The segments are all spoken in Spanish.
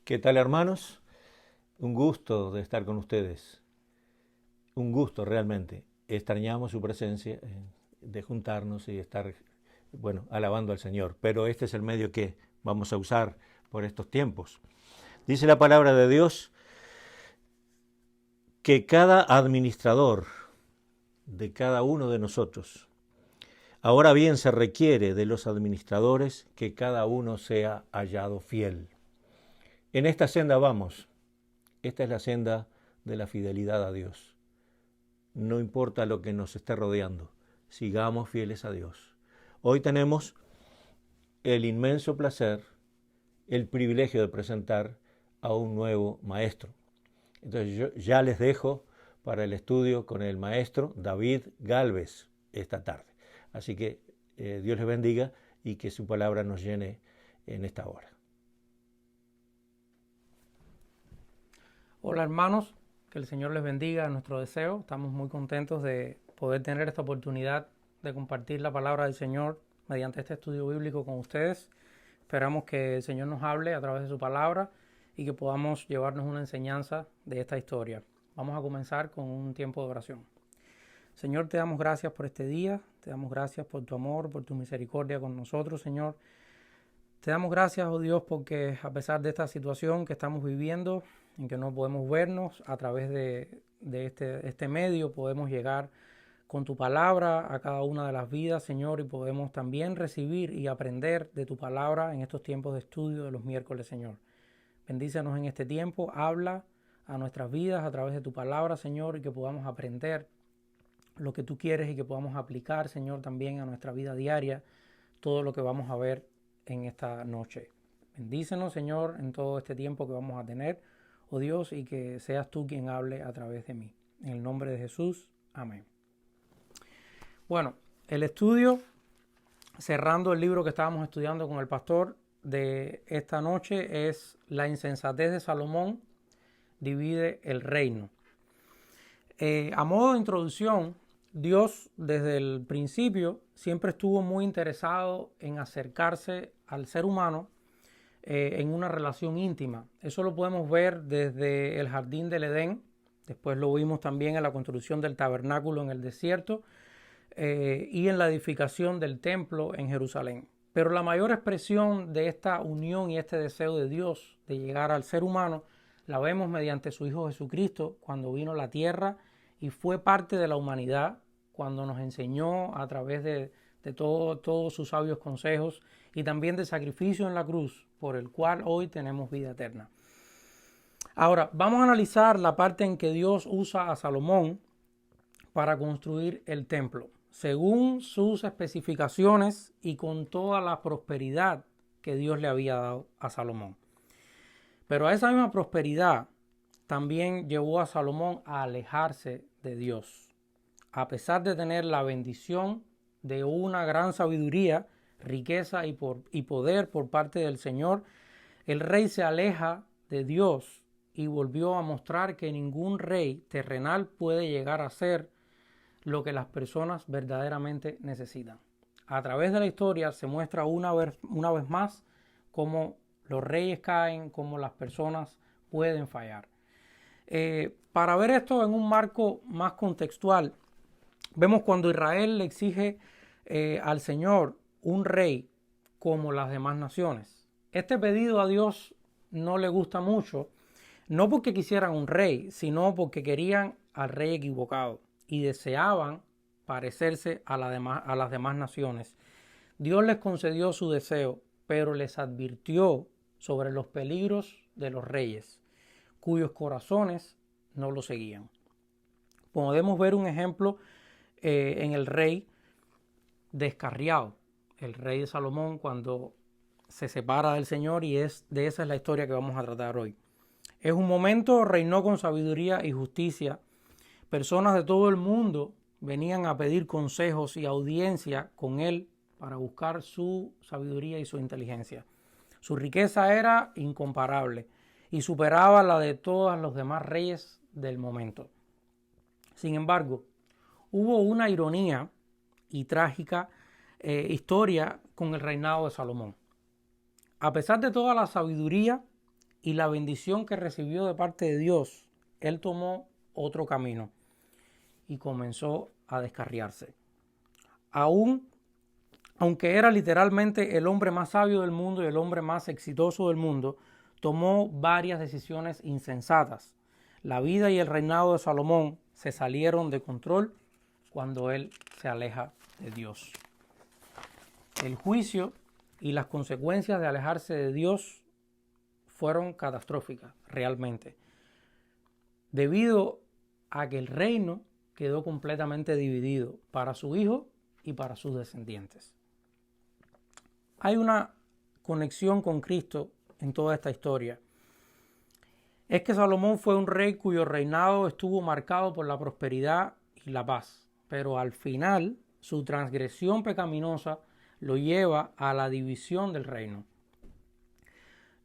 ¿Qué tal, hermanos? Un gusto de estar con ustedes. Un gusto realmente. Extrañamos su presencia, de juntarnos y estar, bueno, alabando al Señor. Pero este es el medio que vamos a usar por estos tiempos. Dice la palabra de Dios que cada administrador de cada uno de nosotros, ahora bien se requiere de los administradores que cada uno sea hallado fiel. En esta senda vamos. Esta es la senda de la fidelidad a Dios. No importa lo que nos esté rodeando, sigamos fieles a Dios. Hoy tenemos el inmenso placer, el privilegio de presentar a un nuevo maestro. Entonces yo ya les dejo para el estudio con el maestro David Gálvez esta tarde. Así que Dios les bendiga y que su palabra nos llene en esta hora. Hola hermanos, que el Señor les bendiga, es nuestro deseo. Estamos muy contentos de poder tener esta oportunidad de compartir la palabra del Señor mediante este estudio bíblico con ustedes. Esperamos que el Señor nos hable a través de su palabra y que podamos llevarnos una enseñanza de esta historia. Vamos a comenzar con un tiempo de oración. Señor, te damos gracias por este día, te damos gracias por tu amor, por tu misericordia con nosotros, Señor. Te damos gracias, oh Dios, porque a pesar de esta situación que estamos viviendo, en que no podemos vernos, a través de este medio podemos llegar con tu palabra a cada una de las vidas, Señor, y podemos también recibir y aprender de tu palabra en estos tiempos de estudio de los miércoles, Señor. Bendícenos en este tiempo, habla a nuestras vidas a través de tu palabra, Señor, y que podamos aprender lo que tú quieres y que podamos aplicar, Señor, también a nuestra vida diaria, todo lo que vamos a ver en esta noche. Bendícenos, Señor, en todo este tiempo que vamos a tener, oh Dios, y que seas tú quien hable a través de mí. En el nombre de Jesús, amén. Bueno, el estudio, cerrando el libro que estábamos estudiando con el pastor de esta noche, es La insensatez de Salomón divide el reino. A modo de introducción, Dios desde el principio siempre estuvo muy interesado en acercarse al ser humano en una relación íntima. Eso lo podemos ver desde el jardín del Edén, después lo vimos también en la construcción del tabernáculo en el desierto y en la edificación del templo en Jerusalén. Pero la mayor expresión de esta unión y este deseo de Dios de llegar al ser humano la vemos mediante su Hijo Jesucristo cuando vino a la tierra y fue parte de la humanidad cuando nos enseñó a través de todos sus sabios consejos y también del sacrificio en la cruz por el cual hoy tenemos vida eterna. Ahora, vamos a analizar la parte en que Dios usa a Salomón para construir el templo, según sus especificaciones y con toda la prosperidad que Dios le había dado a Salomón. Pero a esa misma prosperidad también llevó a Salomón a alejarse de Dios. A pesar de tener la bendición de una gran sabiduría, riqueza y poder por parte del Señor, el rey se aleja de Dios y volvió a mostrar que ningún rey terrenal puede llegar a ser lo que las personas verdaderamente necesitan. A través de la historia se muestra una vez más cómo los reyes caen, cómo las personas pueden fallar. Para ver esto en un marco más contextual, vemos cuando Israel le exige al Señor un rey como las demás naciones. Este pedido a Dios no le gusta mucho, no porque quisieran un rey, sino porque querían al rey equivocado y deseaban parecerse a las demás naciones. Dios les concedió su deseo, pero les advirtió sobre los peligros de los reyes, cuyos corazones no lo seguían. Podemos ver un ejemplo en el rey descarriado, el rey de Salomón, cuando se separa del Señor, y de esa es la historia que vamos a tratar hoy. En un momento reinó con sabiduría y justicia. Personas de todo el mundo venían a pedir consejos y audiencia con él para buscar su sabiduría y su inteligencia. Su riqueza era incomparable y superaba la de todos los demás reyes del momento. Sin embargo, hubo una ironía y trágica historia con el reinado de Salomón. A pesar de toda la sabiduría y la bendición que recibió de parte de Dios, él tomó otro camino y comenzó a descarriarse. Aunque era literalmente el hombre más sabio del mundo y el hombre más exitoso del mundo, tomó varias decisiones insensatas. La vida y el reinado de Salomón se salieron de control cuando él se aleja de Dios. El juicio y las consecuencias de alejarse de Dios fueron catastróficas, realmente, debido a que el reino quedó completamente dividido para su hijo y para sus descendientes. Hay una conexión con Cristo en toda esta historia. Es que Salomón fue un rey cuyo reinado estuvo marcado por la prosperidad y la paz, pero al final su transgresión pecaminosa lo lleva a la división del reino.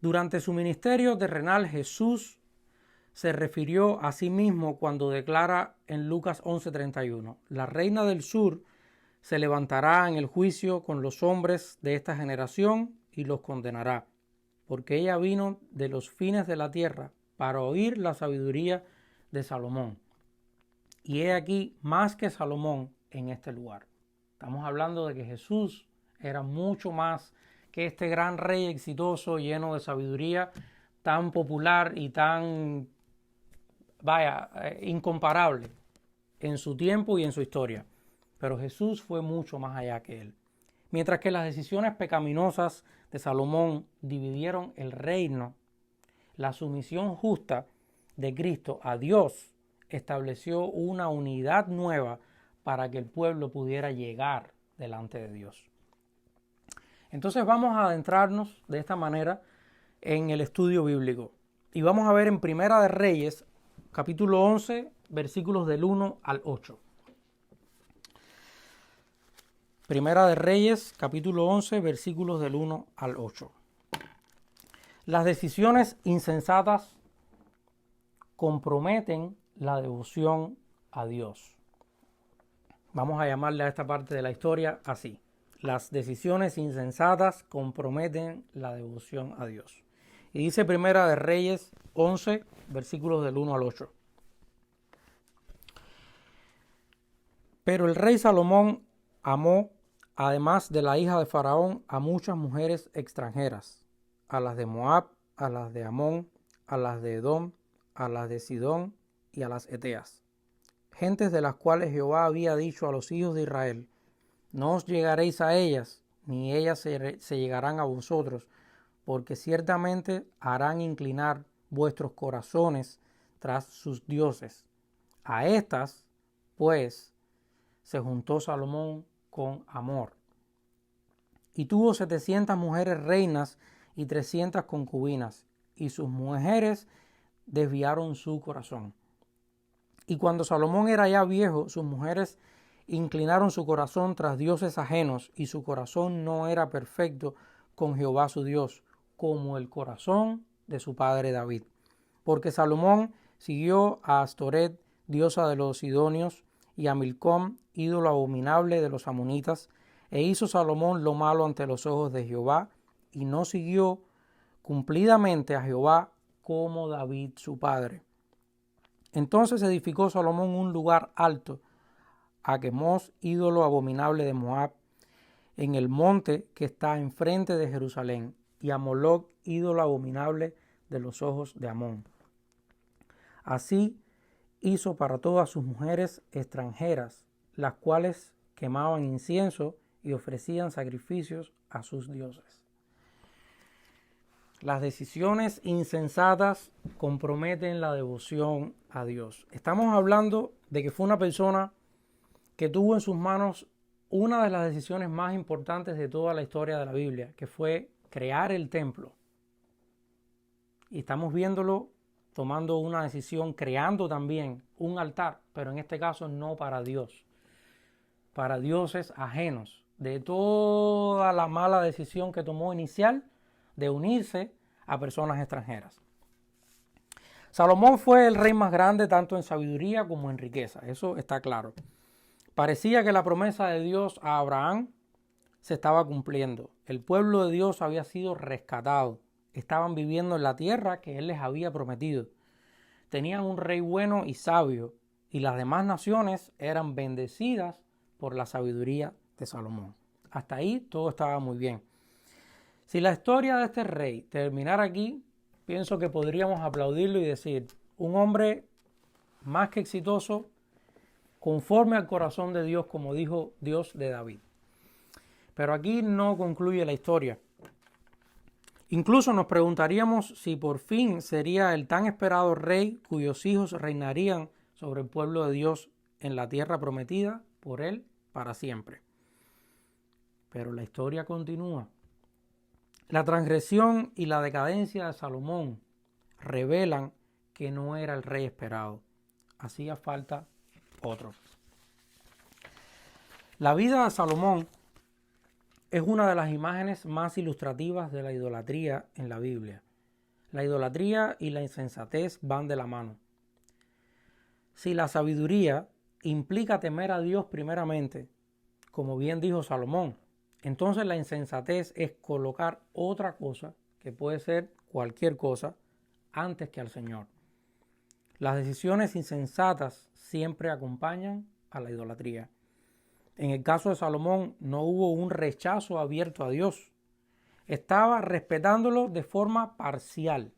Durante su ministerio terrenal, Jesús se refirió a sí mismo cuando declara en Lucas 11:31, la reina del sur se levantará en el juicio con los hombres de esta generación y los condenará, porque ella vino de los fines de la tierra para oír la sabiduría de Salomón. Y he aquí más que Salomón en este lugar. Estamos hablando de que Jesús era mucho más que este gran rey exitoso, lleno de sabiduría, tan popular y tan, incomparable en su tiempo y en su historia. Pero Jesús fue mucho más allá que él. Mientras que las decisiones pecaminosas de Salomón dividieron el reino, la sumisión justa de Cristo a Dios estableció una unidad nueva para que el pueblo pudiera llegar delante de Dios. Entonces vamos a adentrarnos de esta manera en el estudio bíblico. Y vamos a ver en Primera de Reyes, capítulo 11, versículos del 1 al 8. Primera de Reyes, capítulo 11, versículos del 1 al 8. Las decisiones insensatas comprometen la devoción a Dios. Vamos a llamarle a esta parte de la historia así. Las decisiones insensatas comprometen la devoción a Dios. Y dice Primera de Reyes 11, versículos del 1 al 8. Pero el rey Salomón amó, además de la hija de Faraón, a muchas mujeres extranjeras, a las de Moab, a las de Amón, a las de Edom, a las de Sidón y a las Eteas, gentes de las cuales Jehová había dicho a los hijos de Israel, no os llegaréis a ellas, ni ellas se llegarán a vosotros, porque ciertamente harán inclinar vuestros corazones tras sus dioses. A estas, pues, se juntó Salomón con amor. Y tuvo 700 mujeres reinas y 300 concubinas, y sus mujeres desviaron su corazón. Y cuando Salomón era ya viejo, sus mujeres inclinaron su corazón tras dioses ajenos, y su corazón no era perfecto con Jehová su Dios, como el corazón de su padre David. Porque Salomón siguió a Astoret, diosa de los sidonios, y a Milcom, ídolo abominable de los amonitas, e hizo Salomón lo malo ante los ojos de Jehová, y no siguió cumplidamente a Jehová como David su padre. Entonces edificó Salomón un lugar alto, a Quemos, ídolo abominable de Moab, en el monte que está enfrente de Jerusalén, y a Moloc, ídolo abominable de los ojos de Amón. Así hizo para todas sus mujeres extranjeras, las cuales quemaban incienso y ofrecían sacrificios a sus dioses. Las decisiones insensatas comprometen la devoción a Dios. Estamos hablando de que fue una persona que tuvo en sus manos una de las decisiones más importantes de toda la historia de la Biblia, que fue crear el templo. Y estamos viéndolo tomando una decisión, creando también un altar, pero en este caso no para Dios, para dioses ajenos, de toda la mala decisión que tomó inicial de unirse a personas extranjeras. Salomón fue el rey más grande tanto en sabiduría como en riqueza, eso está claro. Parecía que la promesa de Dios a Abraham se estaba cumpliendo. El pueblo de Dios había sido rescatado estaban viviendo en la tierra que Él les había prometido. Tenían un rey bueno y sabio, y las demás naciones eran bendecidas por la sabiduría de Salomón. Hasta ahí todo estaba muy bien. Si la historia de este rey terminara aquí, pienso que podríamos aplaudirlo y decir, un hombre más que exitoso, conforme al corazón de Dios, como dijo Dios de David. Pero aquí no concluye la historia. Incluso nos preguntaríamos si por fin sería el tan esperado rey cuyos hijos reinarían sobre el pueblo de Dios en la tierra prometida por él para siempre. Pero la historia continúa. La transgresión y la decadencia de Salomón revelan que no era el rey esperado. Hacía falta otro. La vida de Salomón es una de las imágenes más ilustrativas de la idolatría en la Biblia. La idolatría y la insensatez van de la mano. Si la sabiduría implica temer a Dios primeramente, como bien dijo Salomón, entonces la insensatez es colocar otra cosa, que puede ser cualquier cosa, antes que al Señor. Las decisiones insensatas siempre acompañan a la idolatría. En el caso de Salomón no hubo un rechazo abierto a Dios. Estaba respetándolo de forma parcial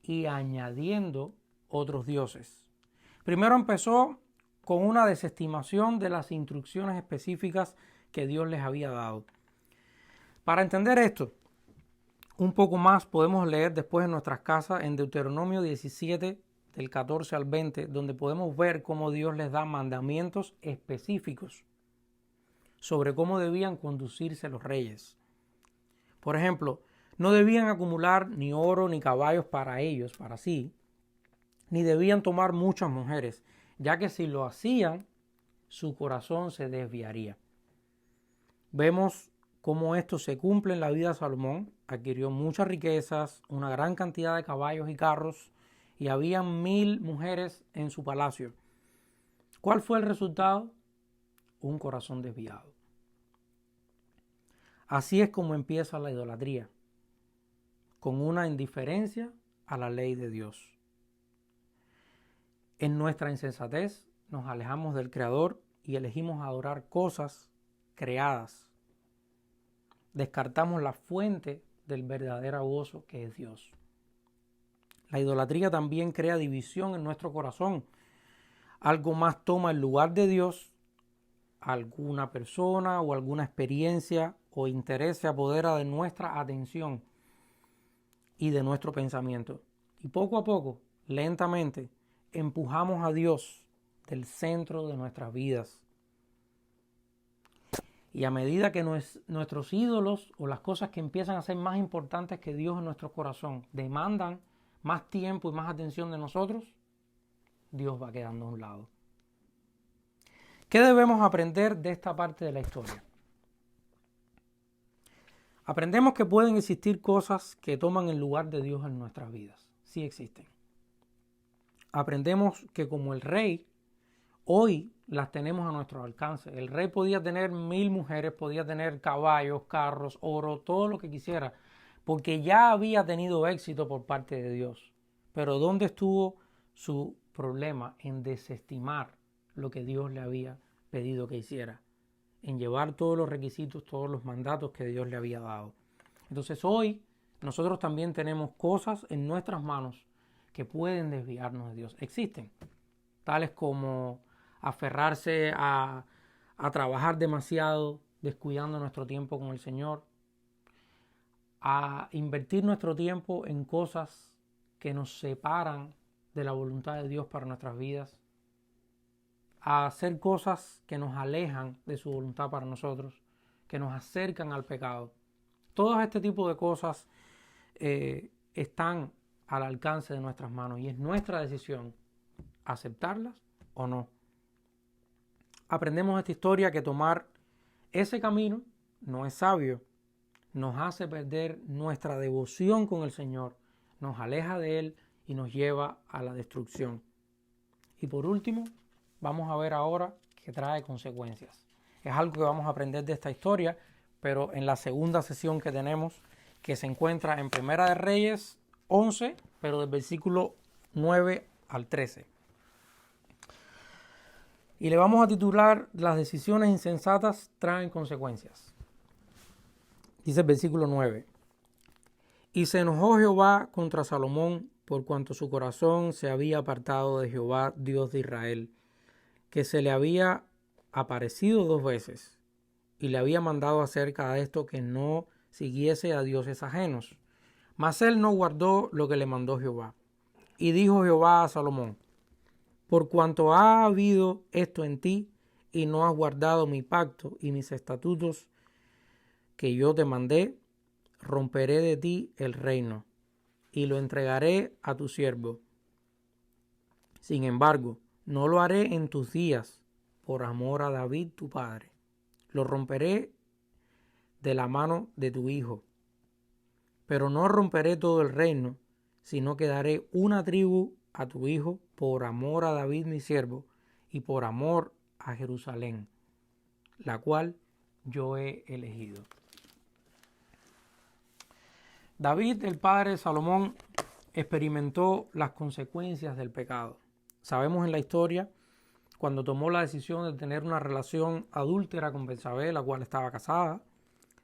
y añadiendo otros dioses. Primero empezó con una desestimación de las instrucciones específicas que Dios les había dado. Para entender esto un poco más podemos leer después en nuestras casas en Deuteronomio 17 del 14 al 20, donde podemos ver cómo Dios les da mandamientos específicos sobre cómo debían conducirse los reyes. Por ejemplo, no debían acumular ni oro ni caballos para ellos, para sí, ni debían tomar muchas mujeres, ya que si lo hacían, su corazón se desviaría. Vemos cómo esto se cumple en la vida de Salomón. Adquirió muchas riquezas, una gran cantidad de caballos y carros, y había 1000 mujeres en su palacio. ¿Cuál fue el resultado? Un corazón desviado. Así es como empieza la idolatría, con una indiferencia a la ley de Dios. En nuestra insensatez nos alejamos del Creador y elegimos adorar cosas creadas. Descartamos la fuente del verdadero gozo que es Dios. La idolatría también crea división en nuestro corazón. Algo más toma el lugar de Dios, alguna persona o alguna experiencia o interés se apodera de nuestra atención y de nuestro pensamiento. Y poco a poco, lentamente, empujamos a Dios del centro de nuestras vidas. Y a medida que nuestros ídolos o las cosas que empiezan a ser más importantes que Dios en nuestro corazón demandan más tiempo y más atención de nosotros, Dios va quedando a un lado. ¿Qué debemos aprender de esta parte de la historia? Aprendemos que pueden existir cosas que toman el lugar de Dios en nuestras vidas. Sí existen. Aprendemos que como el rey, hoy las tenemos a nuestro alcance. El rey podía tener 1000 mujeres, podía tener caballos, carros, oro, todo lo que quisiera, porque ya había tenido éxito por parte de Dios. Pero ¿dónde estuvo su problema? En desestimar lo que Dios le había pedido que hiciera, en llevar todos los requisitos, todos los mandatos que Dios le había dado. Entonces hoy nosotros también tenemos cosas en nuestras manos que pueden desviarnos de Dios. Existen, tales como aferrarse a trabajar demasiado, descuidando nuestro tiempo con el Señor, a invertir nuestro tiempo en cosas que nos separan de la voluntad de Dios para nuestras vidas, a hacer cosas que nos alejan de su voluntad para nosotros, que nos acercan al pecado. Todo este tipo de cosas están al alcance de nuestras manos y es nuestra decisión aceptarlas o no. Aprendemos de esta historia que tomar ese camino no es sabio, nos hace perder nuestra devoción con el Señor, nos aleja de Él y nos lleva a la destrucción. Y por último, vamos a ver ahora que trae consecuencias. Es algo que vamos a aprender de esta historia, pero en la segunda sesión que tenemos, que se encuentra en Primera de Reyes 11, pero del versículo 9 al 13. Y le vamos a titular: Las decisiones insensatas traen consecuencias. Dice el versículo 9: Y se enojó Jehová contra Salomón por cuanto su corazón se había apartado de Jehová, Dios de Israel, que se le había aparecido 2 veces, y le había mandado acerca de esto que no siguiese a dioses ajenos. Mas él no guardó lo que le mandó Jehová. Y dijo Jehová a Salomón: Por cuanto ha habido esto en ti, y no has guardado mi pacto y mis estatutos que yo te mandé, romperé de ti el reino, y lo entregaré a tu siervo. Sin embargo, no lo haré en tus días, por amor a David tu padre. Lo romperé de la mano de tu hijo. Pero no romperé todo el reino, sino que daré una tribu a tu hijo por amor a David mi siervo y por amor a Jerusalén, la cual yo he elegido. David, el padre de Salomón, experimentó las consecuencias del pecado. Sabemos en la historia, cuando tomó la decisión de tener una relación adúltera con Betsabé, la cual estaba casada,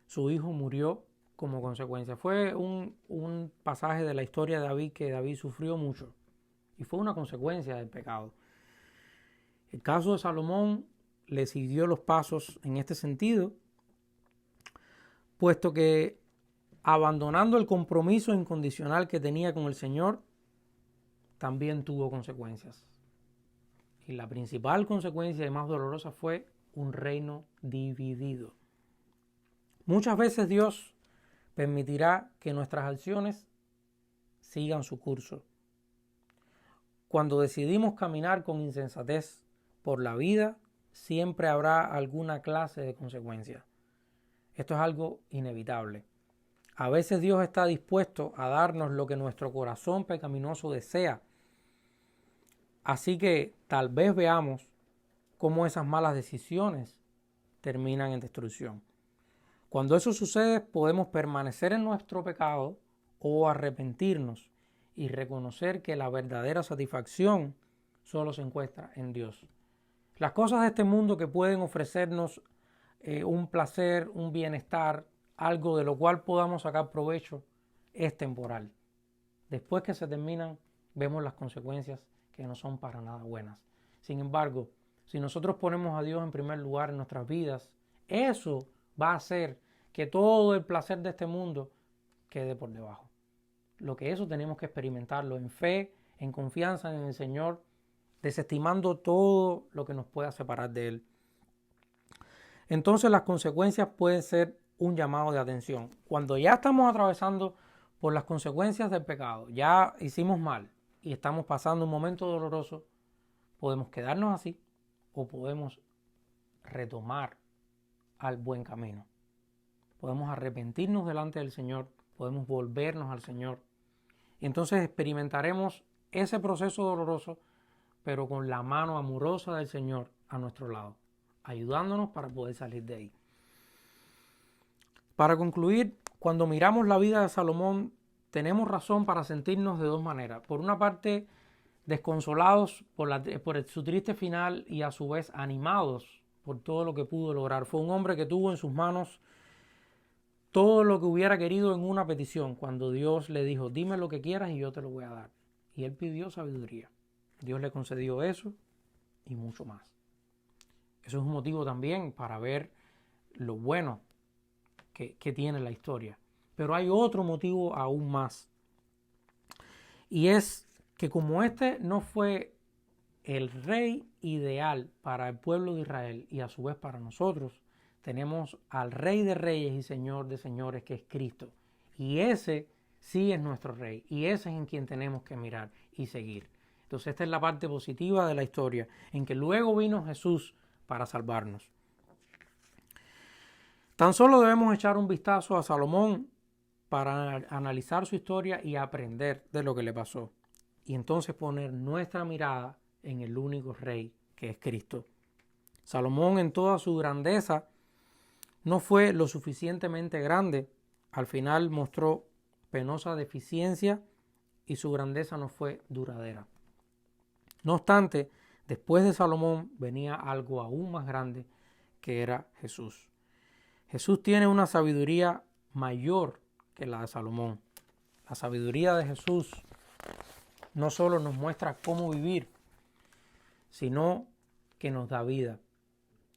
su hijo murió como consecuencia. Fue un pasaje de la historia de David que David sufrió mucho y fue una consecuencia del pecado. El caso de Salomón le siguió los pasos en este sentido, puesto que abandonando el compromiso incondicional que tenía con el Señor, también tuvo consecuencias. Y la principal consecuencia y más dolorosa fue un reino dividido. Muchas veces Dios permitirá que nuestras acciones sigan su curso. Cuando decidimos caminar con insensatez por la vida, siempre habrá alguna clase de consecuencia. Esto es algo inevitable. A veces Dios está dispuesto a darnos lo que nuestro corazón pecaminoso desea. Así que tal vez veamos cómo esas malas decisiones terminan en destrucción. Cuando eso sucede, podemos permanecer en nuestro pecado o arrepentirnos y reconocer que la verdadera satisfacción solo se encuentra en Dios. Las cosas de este mundo que pueden ofrecernos un placer, un bienestar, algo de lo cual podamos sacar provecho, es temporal. Después que se terminan, vemos las consecuencias que no son para nada buenas. Sin embargo, si nosotros ponemos a Dios en primer lugar en nuestras vidas, eso va a hacer que todo el placer de este mundo quede por debajo. Lo que eso tenemos que experimentarlo en fe, en confianza en el Señor, desestimando todo lo que nos pueda separar de Él. Entonces las consecuencias pueden ser un llamado de atención. Cuando ya estamos atravesando por las consecuencias del pecado, ya hicimos mal y estamos pasando un momento doloroso, podemos quedarnos así o podemos retomar al buen camino. Podemos arrepentirnos delante del Señor, podemos volvernos al Señor. Y entonces experimentaremos ese proceso doloroso, pero con la mano amorosa del Señor a nuestro lado, ayudándonos para poder salir de ahí. Para concluir, cuando miramos la vida de Salomón, tenemos razón para sentirnos de 2 maneras. Por una parte, desconsolados por su triste final y a su vez animados por todo lo que pudo lograr. Fue un hombre que tuvo en sus manos todo lo que hubiera querido en una petición, cuando Dios le dijo: dime lo que quieras y yo te lo voy a dar. Y él pidió sabiduría. Dios le concedió eso y mucho más. Eso es un motivo también para ver lo bueno que tiene la historia. Pero hay otro motivo aún más. Y es que como este no fue el rey ideal para el pueblo de Israel y a su vez para nosotros, tenemos al Rey de Reyes y Señor de Señores, que es Cristo. Y ese sí es nuestro Rey. Y ese es en quien tenemos que mirar y seguir. Entonces esta es la parte positiva de la historia, en que luego vino Jesús para salvarnos. Tan solo debemos echar un vistazo a Salomón para analizar su historia y aprender de lo que le pasó. Y entonces poner nuestra mirada en el único Rey, que es Cristo. Salomón, en toda su grandeza, no fue lo suficientemente grande al final mostró penosa deficiencia y su grandeza no fue duradera. No obstante, después de Salomón venía algo aún más grande, que era Jesús. Jesús tiene una sabiduría mayor que la de Salomón. La sabiduría de Jesús no solo nos muestra cómo vivir, sino que nos da vida.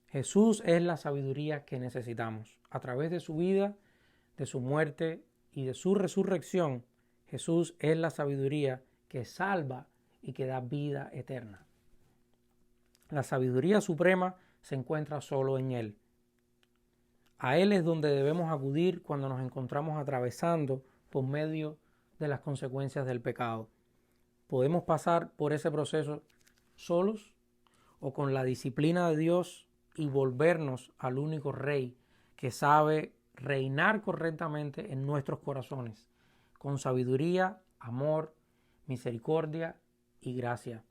Jesús es la sabiduría que necesitamos. A través de su vida, de su muerte y de su resurrección, Jesús es la sabiduría que salva y que da vida eterna. La sabiduría suprema se encuentra solo en Él. A Él es donde debemos acudir cuando nos encontramos atravesando por medio de las consecuencias del pecado. Podemos pasar por ese proceso solos o con la disciplina de Dios y volvernos al único Rey que sabe reinar correctamente en nuestros corazones, con sabiduría, amor, misericordia y gracia.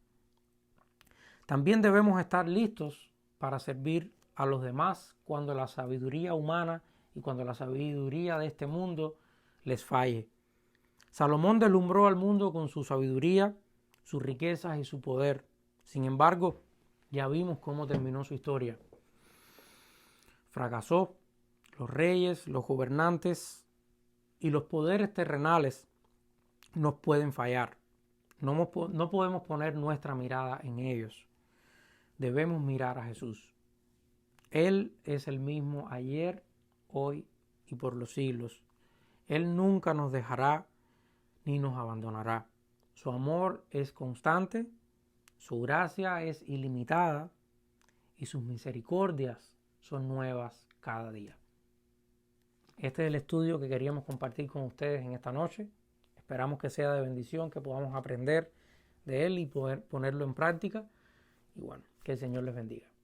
También debemos estar listos para servir a los demás cuando la sabiduría humana y cuando la sabiduría de este mundo les falle. Salomón deslumbró al mundo con su sabiduría, sus riquezas y su poder. Sin embargo, ya vimos cómo terminó su historia. Fracasó. Los reyes, los gobernantes y los poderes terrenales nos pueden fallar. No podemos poner nuestra mirada en ellos. Debemos mirar a Jesús. Él es el mismo ayer, hoy y por los siglos. Él nunca nos dejará ni nos abandonará. Su amor es constante, su gracia es ilimitada y sus misericordias son nuevas cada día. Este es el estudio que queríamos compartir con ustedes en esta noche. Esperamos que sea de bendición, que podamos aprender de él y poder ponerlo en práctica. Y bueno, que el Señor les bendiga.